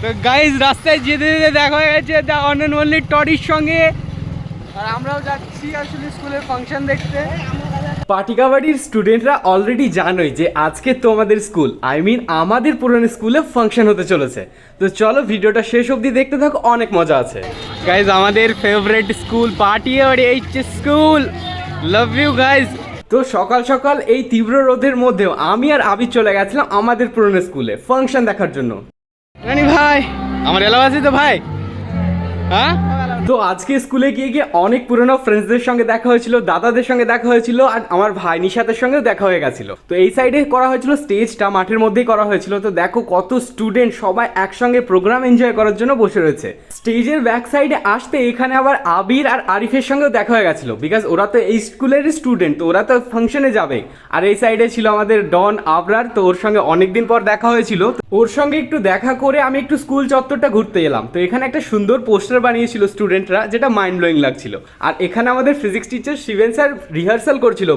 তো গাইজ রাস্তায় যেতে যেতে দেখা হয়ে গেছে দ্য অন অ্যান্ড অনলি টরির সঙ্গে, আর আমরাও যাচ্ছি আসলে স্কুলের ফাংশন দেখতে। পাটিকাবাড়ির স্টুডেন্টরা অলরেডি জানোই যে আজকে তোমাদের স্কুল আমাদের পুরনো স্কুলে ফাংশন হতে চলেছে। তো চলো ভিডিওটা শেষ অবধি দেখতে থাকো, অনেক মজা আছে। গাইজ আমাদের favourite school Patikabari HS school, love you guys. তো সকাল সকাল এই তীব্র রোদের মধ্যেও আমি আর আবির চলে গেছিলাম আমাদের পুরনো স্কুলে ফাংশন দেখার জন্য। রানি ভাই, আমার এলাকা আছে তো ভাই। হ্যাঁ, তো আজকে স্কুলে গিয়ে গিয়ে অনেক পুরনো ফ্রেন্ডসদের সঙ্গে দেখা হয়েছিল, দাদাদের সঙ্গে দেখা হয়েছিল, আর আমার ভাই নিশাতের সঙ্গেও দেখা হয়ে গেছিল। তো এই সাইডে করা হয়েছিল স্টেজটা, মাঠের মধ্যেই করা হয়েছিল। তো দেখো কত স্টুডেন্ট সবাই একসঙ্গে প্রোগ্রাম এনজয় করার জন্য বসে রয়েছে। স্টেজের ব্যাক সাইডে আসতে এখানে আবার আবির আর আরিফের সঙ্গেও দেখা হয়ে গেছিল, বিকজ ওরা তো এই স্কুলের স্টুডেন্ট, তো ওরা তো ফাংশনে যাবে। আর এই সাইডে ছিল আমাদের ডন আবরার, তো ওর সঙ্গে অনেকদিন পর দেখা হয়েছিল। ওর সঙ্গে একটু দেখা করে আমি একটু স্কুল চত্বরটা ঘুরতে এলাম। তো এখানে একটা সুন্দর পোস্টার বানিয়েছিল স্টুডেন্টরা, যেটা মাইন্ড ব্লোয়িং লাগছিল। আর এখানে আমাদের physics teacher Shiben sir rehearsal করছিল।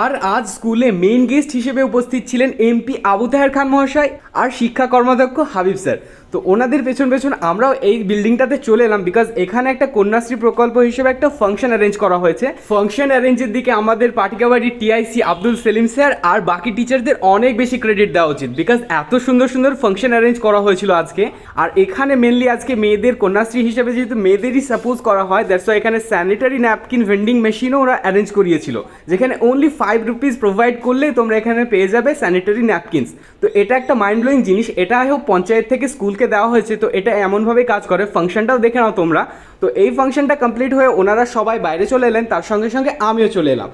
আর আজ স্কুলে মেইন গেস্ট হিসেবে উপস্থিত ছিলেন এমপি আবু তাহের খান মহাশয় আর শিক্ষা কর্মাধ্যক্ষ হাবিব স্যার। তো ওনাদের পেছন পেছন আমরাও এই বিল্ডিংটাতে চলে এলাম, বিকজ এখানে একটা কন্যাশ্রী প্রকল্প হিসেবে একটা ফাংশন অ্যারেঞ্জ করা হয়েছে। ফাংশন অ্যারেঞ্জের দিকে আমাদের পাটিকাবাড়ির টিআইসি আব্দুল সেলিম স্যার আর বাকি টিচারদের অনেক বেশি ক্রেডিট দেওয়া উচিত, বিকজ এত সুন্দর সুন্দর ফাংশন অ্যারেঞ্জ করা হয়েছিল আজকে। আর এখানে মেনলি আজকে মেয়েদের কন্যাশ্রী হিসেবে যেহেতু মেয়েদেরই সাপোজ করা হয়, দ্যাটস ওয়াই এখানে স্যানিটারি ন্যাপকিন ভেন্ডিং মেশিনও ওরা অ্যারেঞ্জ করিয়েছিল, যেখানে অনলি 5 রুপিস প্রোভাইড করলে তোমরা এখানে পেয়ে যাবে স্যানিটারি ন্যাপকিনস। তো এটা একটা মাইন্ড ব্লোয়িং জিনিস, এটা হোক পঞ্চায়েত থেকে স্কুলকে দেওয়া হয়েছে। তো এটা এমনভাবে কাজ করে, ফাংশনটাও দেখে নাও তোমরা। তো এই ফাংশনটা কমপ্লিট হয়ে ওনারা সবাই বাইরে চলে এলেন, তার সঙ্গে সঙ্গে আমিও চলে এলাম।